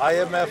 IMF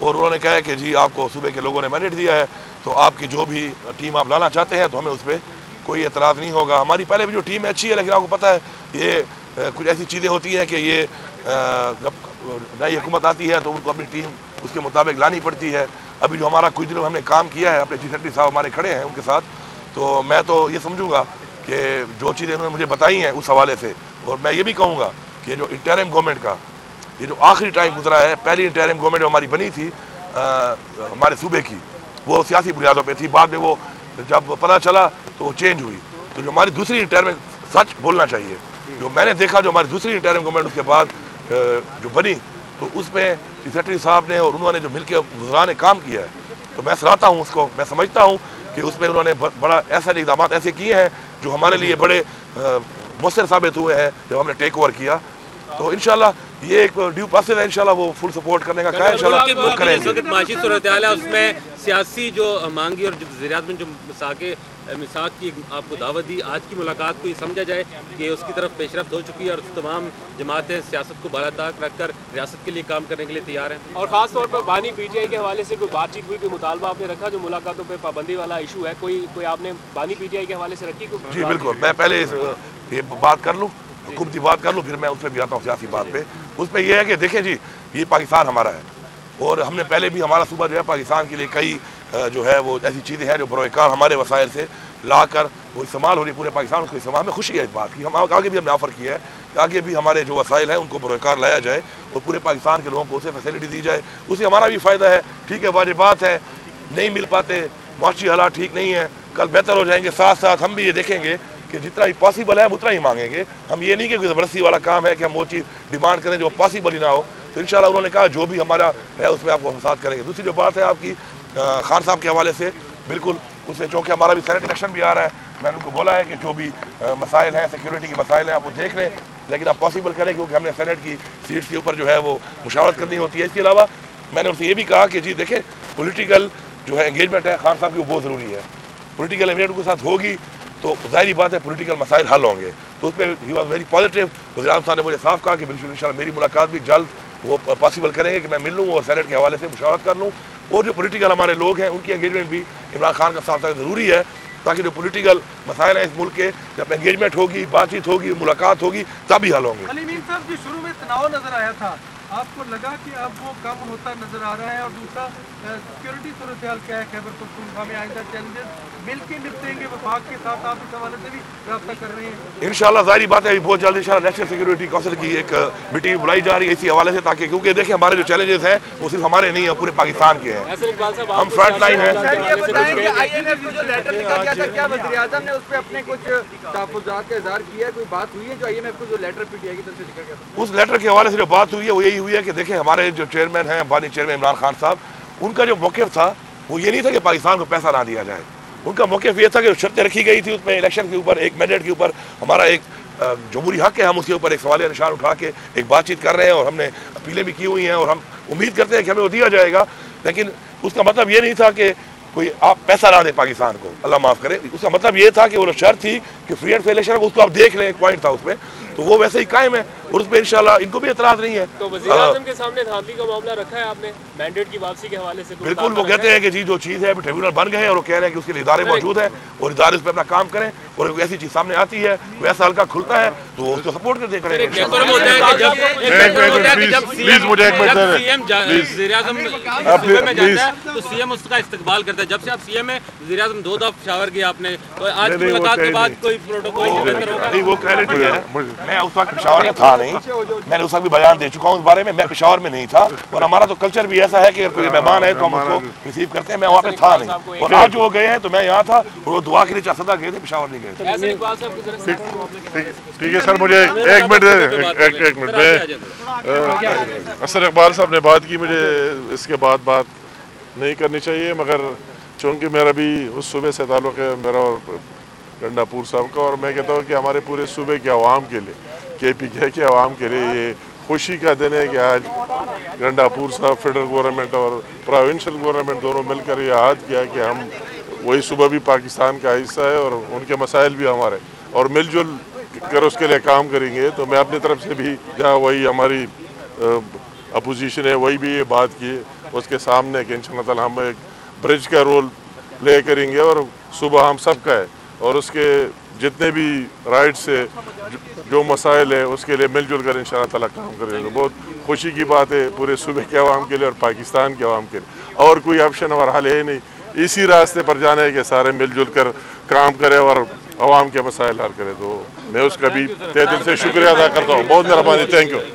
اور انہوں نے کہا ہے کہ جی آپ کو صوبے کے لوگوں نے مینڈیٹ دیا ہے تو آپ کی جو بھی ٹیم آپ لانا چاہتے ہیں تو ہمیں اس پہ کوئی اعتراض نہیں ہوگا. ہماری پہلے بھی جو ٹیم ہے اچھی ہے، لیکن آپ کو پتہ ہے یہ کچھ ایسی چیزیں ہوتی ہیں کہ یہ جب نئی حکومت آتی ہے تو ان کو اپنی ٹیم اس کے مطابق لانی پڑتی ہے. ابھی جو ہمارا کچھ دنوں ہم نے کام کیا ہے، اپنے چیف سیکرٹری صاحب ہمارے کھڑے ہیں ان کے ساتھ، تو میں تو یہ سمجھوں گا کہ جو چیزیں انہوں نے مجھے بتائی ہیں اس حوالے سے، اور میں یہ بھی کہوں گا کہ جو انٹرم گورنمنٹ کا یہ جو آخری ٹائم گزرا ہے، پہلی انٹرم گورنمنٹ جو ہماری بنی تھی ہمارے صوبے کی، وہ سیاسی بنیادوں پہ تھی. بعد میں وہ جب پتہ چلا تو وہ چینج ہوئی. تو جو ہماری دوسری انٹرم، سچ بولنا چاہیے، جو میں نے دیکھا جو ہماری دوسری انٹرم گورنمنٹ اس کے بعد جو بنی، تو اس میں چیف سیکرٹری صاحب نے اور انہوں نے جو مل کے وزراء نے کام کیا ہے، تو میں سراہتا ہوں اس کو. میں سمجھتا ہوں کہ اس میں انہوں نے بڑا ایسے اقدامات ایسے کیے ہیں جو ہمارے لیے بڑے مؤثر ثابت ہوئے ہیں جب ہم نے ٹیک اوور کیا. تو انشاءاللہ یہ ایک ڈیو پروسیس ہے، انشاءاللہ وہ فل سپورٹ کرنے کا کہا ہے. انشاءاللہ وہ کریں گے. معاشی صورتحال ہے، اس میں سیاسی جو مانگی اور وزیر اعظم جو مساق کی آپ کو دعوت دی، آج کی ملاقات کو یہ سمجھا جائے کہ اس کی طرف پیش رفت ہو چکی ہے اور تمام جماعتیں سیاست کو بالاتاک رکھ کر ریاست کے لیے کام کرنے کے لیے تیار ہیں. اور خاص طور پر بانی پی ٹی آئی کے حوالے سے کوئی بات چیت ہوئی، کوئی مطالبہ آپ نے رکھا جو ملاقاتوں پہ پابندی والا ایشو ہے، کوئی آپ نے بانی پی ٹی آئی کے حوالے سے رکھی؟ جی بالکل، میں پہلے یہ بات کر لوں، حکومتی بات کر لوں، پھر میں اس پہ بھی آتا ہوں سیاسی بات پہ. اس پہ یہ ہے کہ دیکھیں جی، یہ پاکستان ہمارا ہے اور ہم نے پہلے بھی ہمارا صوبہ جو ہے پاکستان کے لیے کئی جو ہے وہ ایسی چیزیں ہیں جو بروئے کار ہمارے وسائل سے لا کر وہ استعمال ہو رہی پورے پاکستان. اس کو استعمال میں خوشی ہے اس بات کی. ہم آگے بھی ہم نے آفر کیا ہے کہ آگے بھی ہمارے جو وسائل ہیں ان کو بروئے کار لایا جائے اور پورے پاکستان کے لوگوں کو اسے فیسلٹی دی جائے. اس سے ہمارا بھی فائدہ ہے. ٹھیک ہے، واجب بات ہے، نہیں مل پاتے، معاشی حالات ٹھیک نہیں ہیں، کل بہتر ہو جائیں گے. ساتھ ساتھ ہم بھی یہ دیکھیں گے کہ جتنا ہی پاسبل ہے ہم اتنا ہی مانگیں گے. ہم یہ نہیں کہ کوئی زبردستی والا کام ہے کہ ہم وہ چیز ڈیمانڈ کریں جو پاسبل ہی نہ ہو. تو انشاءاللہ انہوں نے کہا جو بھی ہمارا ہے اس میں آپ کو مساعد کریں گے. دوسری جو بات ہے آپ کی خان صاحب کے حوالے سے، بالکل اس سے چونکہ ہمارا بھی سینٹ الیکشن بھی آ رہا ہے، میں نے ان کو بولا ہے کہ جو بھی مسائل ہیں، سیکیورٹی کے مسائل ہیں، آپ وہ دیکھ لیں، لیکن آپ پاسبل کریں کیونکہ ہم نے سینٹ کی سیٹس کے اوپر جو ہے وہ مشاورت کرنی ہوتی ہے. اس کے علاوہ میں نے ان سے یہ بھی کہا کہ جی دیکھیں، پولیٹیکل جو ہے انگیجمنٹ ہے خان صاحب کی وہ بہت ضروری ہے. پولیٹیکل انگیجمنٹ کے ساتھ ہوگی تو ظاہری بات ہے پولیٹیکل مسائل حل ہوں گے. تو اس میں ہی واز ویری پازیٹیو. وزیر اعظم صاحب نے مجھے صاف کہا کہ بالکل انشاءاللہ میری ملاقات بھی جلد وہ پاسبل کریں گے کہ میں مل لوں اور سینٹ کے حوالے سے مشاورت کر لوں. اور جو پولیٹیکل ہمارے لوگ ہیں ان کی انگیجمنٹ بھی عمران خان کا ساتھ ضروری ہے، تاکہ جو پولیٹیکل مسائل ہیں اس ملک کے جب انگیجمنٹ ہوگی، بات چیت ہوگی، ملاقات ہوگی، تب ہی حل ہوں گے. علی امین صاحب، جو شروع میں تناؤ نظر آیا تھا، آپ کو لگا کہ اب وہ کم ہوتا نظر آ رہا ہے؟ اور دوسرا سیکیورٹی صورتحال کیا ہے خیبر پختونخوا میں؟ آئندہ چیلنجز مل کے نپٹیں گے وفاق کے ساتھ؟ آپ اس حوالے سے بھی رابطہ کر رہے ہیں؟ انشاءاللہ ظاہری بات ہے بہت جلد انشاءاللہ نیشنل سیکیورٹی کونسل کی ایک میٹنگ بلائی جا رہی ہے اسی حوالے سے، تاکہ کیونکہ دیکھیں ہمارے جو چیلنجز ہیں وہ صرف ہمارے نہیں ہیں، پورے پاکستان کے ہیں. ہم فرنٹ لائن ہیں. یہ بتائیں کہ آئی این ایف کو جو لیٹر لکھا گیا تھا، کیا وزیر اعظم نے اس پہ اپنے کچھ تحفظات کا اظہار کیا ہے؟ کوئی بات ہوئی ہے جو آئی این ایف کو جو لیٹر پی ٹی آئی کی طرف سے لکھا گیا تھا؟ اس لیٹر کے حوالے سے جو بات ہوئی ہے وہ یہی ہوئی ہے کہ دیکھیں ہمارے جو چیئرمین ہیں، بانی چیئرمین عمران خان صاحب، ان کا جو موقف تھا وہ یہ نہیں تھا کہ پاکستان کو پیسہ نہ دیا جائے. ان کا موقف یہ تھا کہ شرطیں رکھی گئی تھی اس میں الیکشن کے اوپر، ایک مینڈیٹ کے اوپر ہمارا ایک جمہوری حق ہے، ہم اس کے اوپر ایک سوالیہ نشان اٹھا کے ایک بات چیت کر رہے ہیں اور ہم نے اپیلیں بھی کی ہوئی ہیں اور ہم امید کرتے ہیں کہ ہمیں وہ دیا جائے گا. لیکن اس کا مطلب یہ نہیں تھا کہ کوئی آپ پیسہ نہ دیں پاکستان کو، اللہ معاف کرے. اس کا مطلب یہ تھا کہ وہ شرط تھی کہ فری اینڈ فیئر الیکشن، اس کو آپ دیکھ لیں، ایک پوائنٹ تھا اس میں، تو وہ ویسے ہی قائم ہے اور اس پہ انشاءاللہ ان کو بھی اعتراض نہیں ہے. تو وزیر اعظم کے سامنے دھاندلی کا معاملہ رکھا ہے آپ نے مینڈیٹ کی واپسی کے حوالے سے؟ بالکل، وہ کہتے ہیں کہ جی جو چیز ہے ٹریبیونل بن گئے ہیں اور وہ کہہ رہے ہیں کہ اس کے لیے ادارے موجود ہیں اور ادارے اس پہ اپنا کام کریں، اور کوئی ایسی چیز سامنے آتی ہے کوئی ایسا حلقہ کھلتا ہے تو وہ اس کو سپورٹ کرتے کریں. تو سی ایم اس کا استقبال کرتا ہے. جب سے آپ سی ایم ہیں وزیر اعظم 2 دفعہ پشاور گیا آپ نے، تو آج کی ملاقات کے بعد کوئی پروٹوکول بہتر ہوگا؟ نہیں، وہ کلیئرٹی ہے. میں اس وقت پشاور میں تھا نہیں، میں نے اس وقت بھی بیان دے چکا ہوں اس بارے میں. میں پشاور میں نہیں تھا اور ہمارا تو کلچر بھی ایسا ہے کہ اگر کوئی مہمان ہے تو ہم اس کو ریسیو کرتے ہیں. میں وہاں پہ تھا نہیں اور آج جو گئے ہیں تو میں یہاں تھا اور وہ دعا کے لیے چاسدہ گئے تھے، پشاور نہیں گئے تھے. ٹھیک ہے سر، مجھے ایک منٹ میں اسد اقبال صاحب نے بات کی، مجھے اس کے بعد بات نہیں کرنی چاہیے، مگر چونکہ میرا بھی اس صوبے سے تعلق ہے، میرا اور گنڈا پور صاحب کا، اور میں کہتا ہوں کہ ہمارے پورے صوبے کے عوام کے لیے، کے پی کے عوام کے لیے یہ خوشی کا دن ہے کہ آج گنڈا پور صاحب فیڈرل گورنمنٹ اور پروونشل گورنمنٹ دونوں مل کر یہ عہد کیا کہ ہم وہی صوبہ بھی پاکستان کا حصہ ہے اور ان کے مسائل بھی ہمارے، اور مل جل کر اس کے لیے کام کریں گے. تو میں اپنی طرف سے بھی جہاں وہی ہماری اپوزیشن ہے وہی بھی یہ بات کی ہے اس کے سامنے کہ انشاءاللہ تعالی ہم ایک برج کا رول پلے کریں گے اور صبح ہم سب کا ہے اور اس کے جتنے بھی رائٹس ہے جو مسائل ہے اس کے لیے مل جل کر انشاءاللہ تعالی کام کریں گے. بہت خوشی کی بات ہے پورے صوبے کے عوام کے لیے اور پاکستان کے عوام کے لیے. اور کوئی آپشن اور حل ہے نہیں, اسی راستے پر جانا ہے کہ سارے مل جل کر کام کرے اور عوام کے مسائل حل کرے. تو میں اس کا بھی تہ دل سے شکریہ ادا کرتا ہوں. بہت مہربانی, تھینک یو.